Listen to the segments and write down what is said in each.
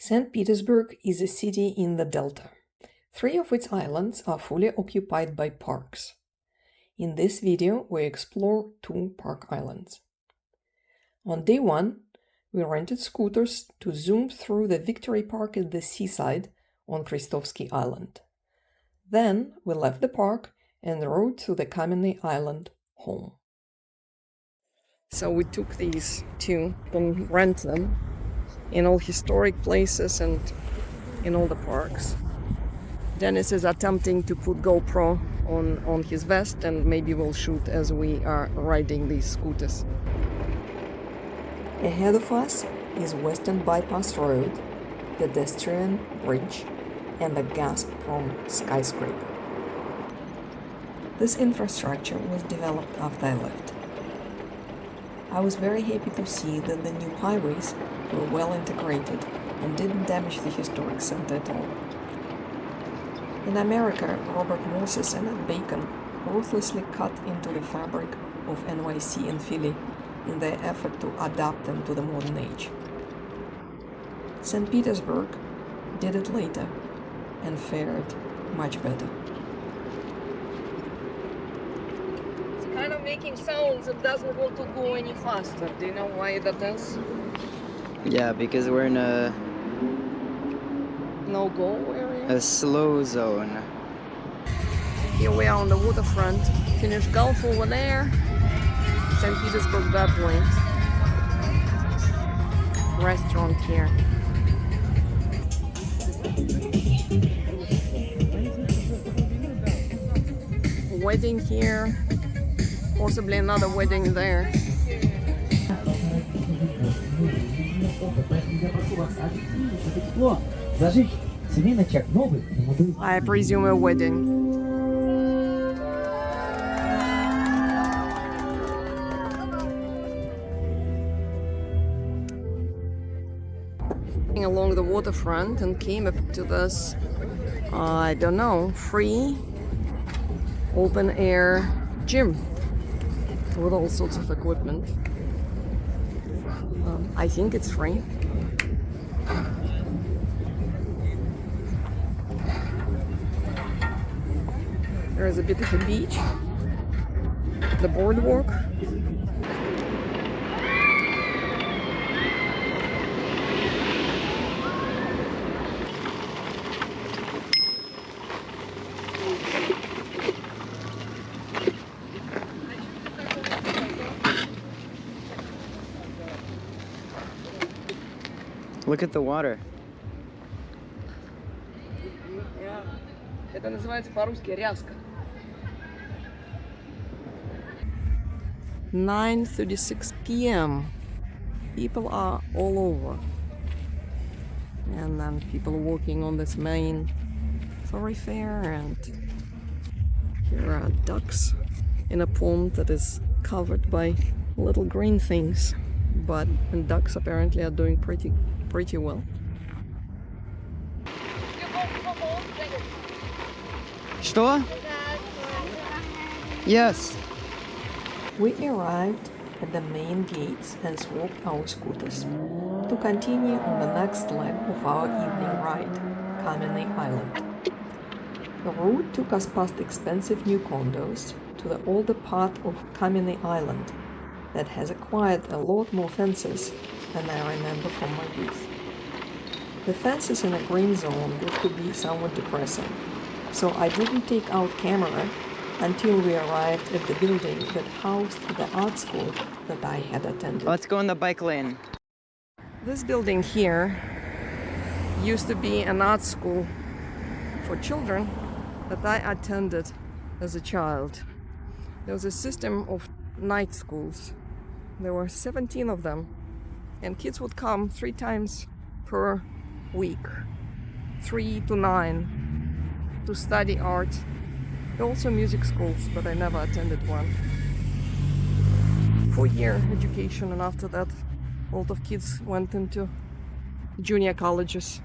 St. Petersburg is a city in the Delta. 3 of its islands are fully occupied by parks. In this video, we explore 2 park islands. On day 1, we rented scooters to zoom through the Victory Park at the seaside on Krestovskiy Island. Then we left the park and rode to the Kamenny Island home. So we took these 2 and rent them in all historic places and in all the parks. Dennis is attempting to put GoPro on his vest, and maybe we'll shoot as we are riding these scooters. Ahead of us is Western Bypass Road, pedestrian bridge, and the Gazprom skyscraper. This infrastructure was developed after I left. I was very happy to see that the new highways were well integrated and didn't damage the historic center at all. In America, Robert Moses and Bacon ruthlessly cut into the fabric of NYC and Philly in their effort to adapt them to the modern age. St. Petersburg did it later and fared much better. It's kind of making sounds. It doesn't want to go any faster. Do you know why that is? Yeah, because we're in a no-go area? a slow zone. Here we are on the waterfront. Finnish Gulf over there. St. Petersburg that way. Restaurant here. Wedding here. Possibly another wedding there. I presume a wedding. Along the waterfront and came up to this, I don't know, free open air gym with all sorts of equipment. I think it's free. There is a bit of a beach, the boardwalk. Look at the water. Это называется по-русски ряска. 9:36 p.m. People are all over. And then people walking on this main thoroughfare, and here are ducks in a pond that is covered by little green things. But ducks apparently are doing pretty well. Что? Yes. We arrived at the main gates and swapped our scooters to continue on the next leg of our evening ride, Kamenny Island. The route took us past expensive new condos to the older part of Kamenny Island that has acquired a lot more fences than I remember from my youth. The fences in a green zone got to be somewhat depressing, so I didn't take out camera until we arrived at the building that housed the art school that I had attended. Let's go in the bike lane. This building here used to be an art school for children that I attended as a child. There was a system of night schools. There were 17 of them, and kids would come 3 times per week, 3 to 9, to study art. There were also music schools, but I never attended one. 4-year education, and after that a lot of kids went into junior colleges.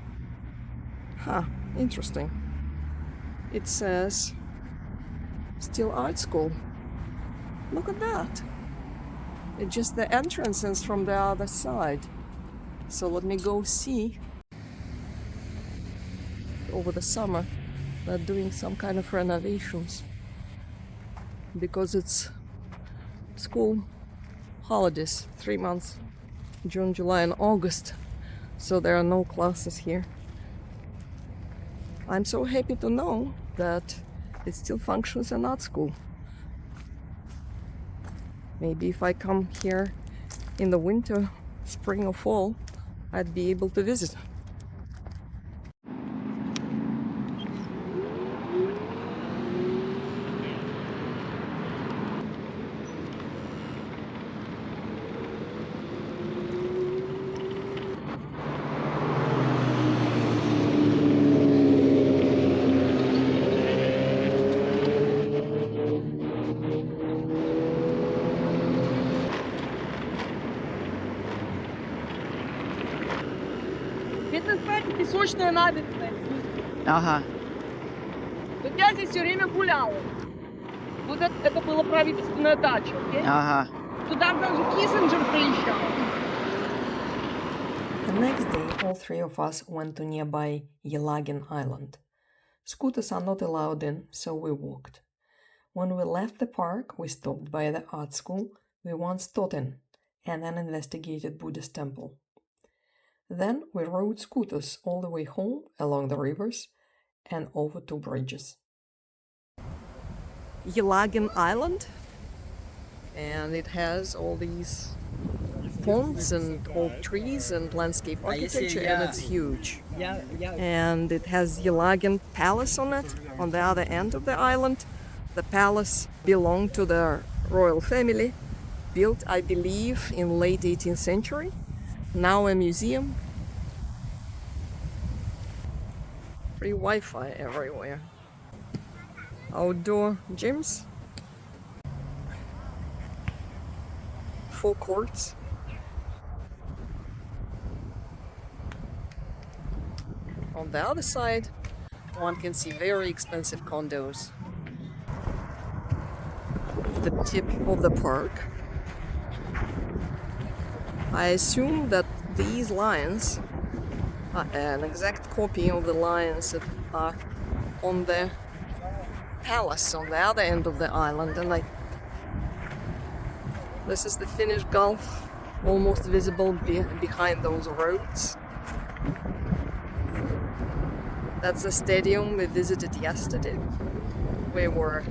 Interesting. It says Still Art School. Look at that. It's just the entrance is from the other side. So let me go see. over the summer. They're doing some kind of renovations because it's school holidays, 3 months, June, July and August, so there are no classes here. I'm so happy to know that it still functions as an art school. Maybe if I come here in the winter, spring or fall, I'd be able to visit. Это, кстати, песочная набережная. Ага. Вот я здесь все время гуляла. Вот это была правительственная дача, окей? Ага. Туда даже Киссинджер приезжал. The next day, all three of us went to nearby Elagin Island. Scooters are not allowed in, so we walked. When we left the park, we stopped by the art school we once taught in and an investigated Buddhist temple. Then we rode scooters all the way home along the rivers and over 2 bridges. Elagin Island, and it has all these ponds and old trees and landscape architecture, and it's huge. And it has Elagin Palace on it, on the other end of the island. The palace belonged to the royal family, built, I believe, in late 18th century. Now a museum. Free Wi-Fi everywhere. Outdoor gyms. 4 courts. On the other side, one can see very expensive condos. The tip of the park. I assume that these lines are an exact copy of the lines that are on the palace on the other end of the island, and this is the Finnish Gulf, almost visible behind those roads. That's the stadium we visited yesterday. We were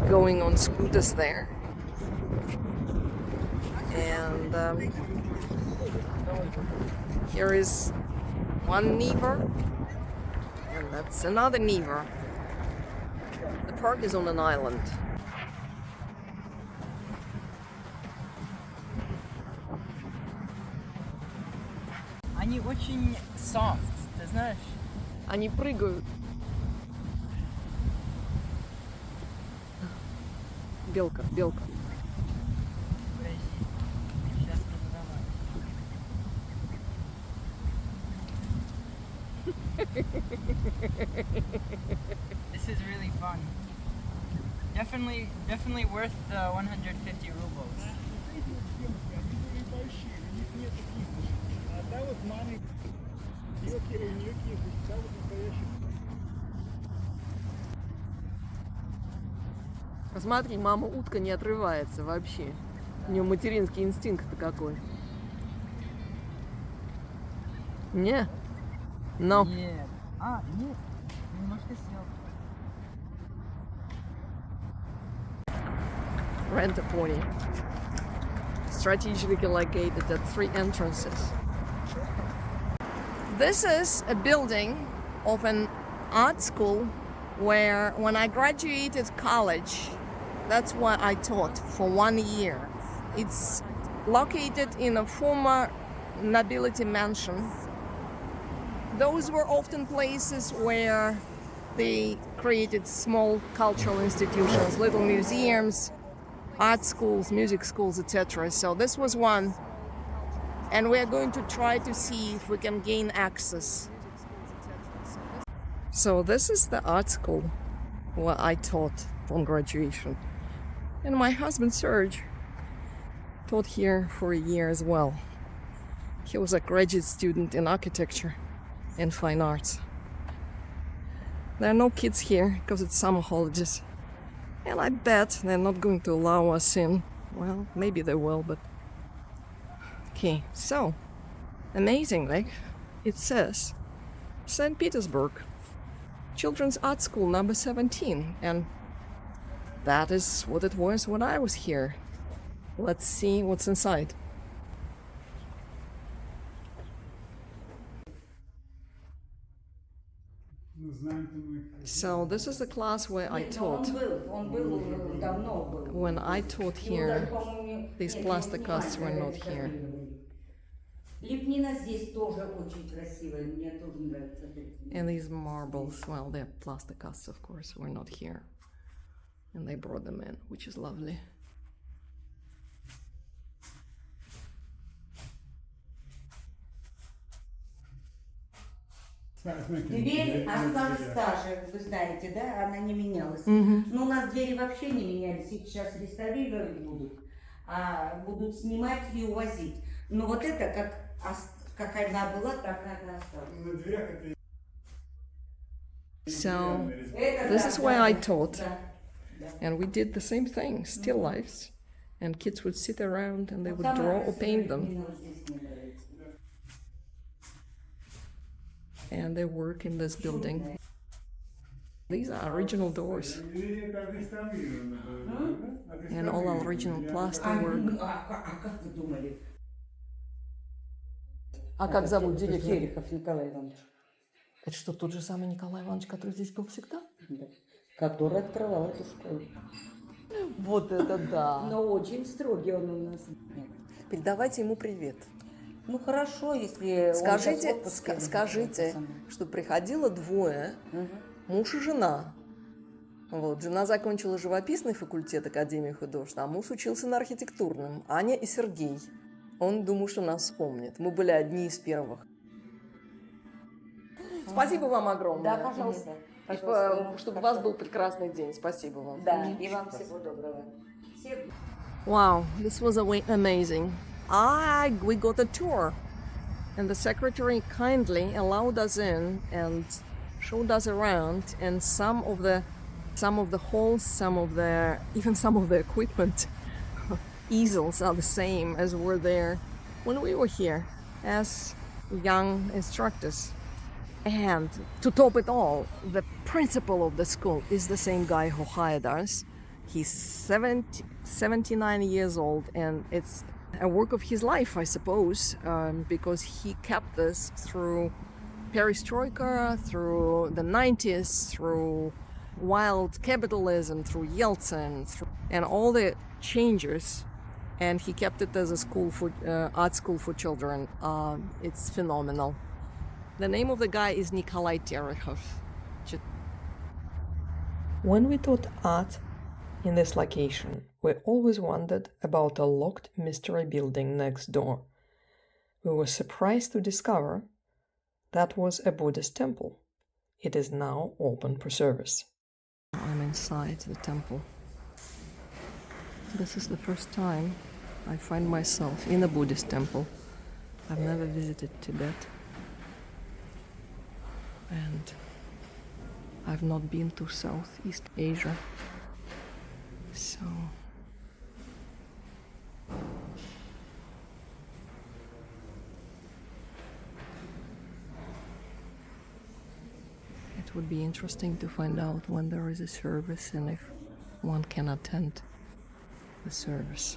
going on scooters there. And here is one Never, and that's another Never. The park is on an island. Они очень soft, ты знаешь? Они прыгают. Белка, белка. Сейчас подавай. This is really fun. Definitely worth the 150 rubles. Посмотри, мама утка не отрывается вообще. У нее материнский инстинкт какой. Не? Но. Нет. Нет. Немножко сел. Rent a pony. Strategically located at 3 entrances. This is a building of an art school where, when I graduated college, that's what I taught for 1 year. It's located in a former nobility mansion. Those were often places where they created small cultural institutions, little museums, art schools, music schools, etc. So this was one, and we're going to try to see if we can gain access. So this is the art school where I taught from graduation. And my husband Serge taught here for a year as well. He was a graduate student in architecture and fine arts. There are no kids here because it's summer holidays. And I bet they're not going to allow us in. Well, maybe they will, but... Okay, so, amazingly, it says St. Petersburg, Children's Art School number 17, and that is what it was when I was here. Let's see what's inside. So this is the class where I taught. When I taught here, these plastic casts were not here. And these marbles, well, they're plastic casts, of course, were not here. And they brought them in, which is lovely. Дверь осталась та же, вы знаете, да? Она не менялась. Но у нас двери вообще не менялись. Их сейчас реставрировать будут, а будут снимать и увозить. Но вот это, как она была, так она осталась. So, this is where I taught. And we did the same thing, still lifes. And kids would sit around and they would draw or paint them. And they work in this building. These are original doors. And all original plasterwork. А как зовут директора? Терехов Николай Иванович. Это что, тот же самый Николай Иванович, который здесь был всегда? Да. Который открывал эту школу. Вот это да! Но очень строгий он у нас. Передавайте ему привет. Ну хорошо, если Скажите, что приходило двое, муж и жена. Вот, жена закончила живописный факультет Академии художеств, а муж учился на архитектурном. Аня и Сергей. Он, думаю, что нас вспомнит. Мы были одни из первых. Спасибо вам огромное. Да, пожалуйста. Чтобы у вас был прекрасный день. Спасибо вам. Да, и вам всего доброго. Wow, this was amazing. We got a tour, and the secretary kindly allowed us in and showed us around, and some of the halls, even some of the equipment easels are the same as were there when we were here as young instructors. And to top it all, the principal of the school is the same guy who hired us. He's 79 years old, and it's a work of his life, I suppose, because he kept this through perestroika, through the 90s, through wild capitalism, through Yeltsin, and all the changes, and he kept it as a school for art school for children. It's phenomenal. The name of the guy is Nikolai Terehov. When we taught art in this location, we always wondered about a locked mystery building next door. We were surprised to discover that was a Buddhist temple. It is now open for service. I'm inside the temple. This is the first time I find myself in a Buddhist temple. I've never visited Tibet. And I've not been to Southeast Asia. So it would be interesting to find out when there is a service and if one can attend the service.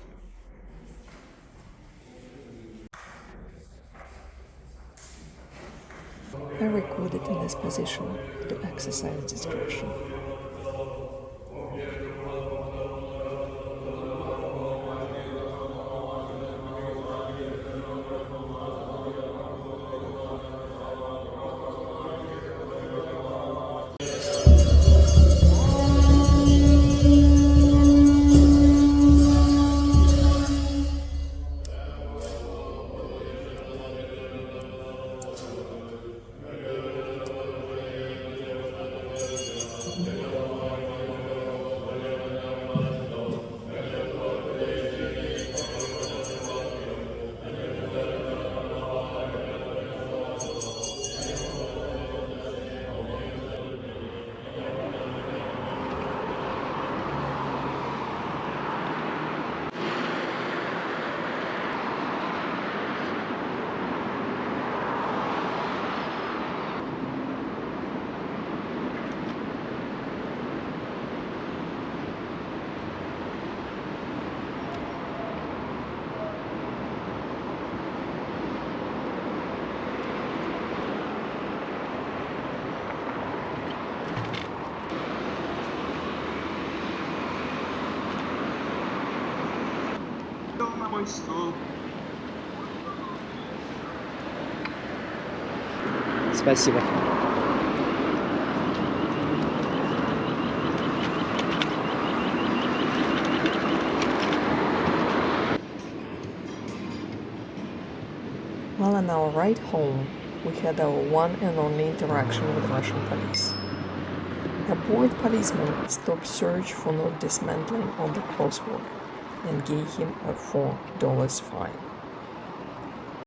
I recorded in this position to exercise discretion. Стой, стоп. Спасибо. Well, on our ride home, we had our one and only interaction with Russian police. A bored policeman stopped Serge for not dismantling on the crosswalk and gave him a $4 fine.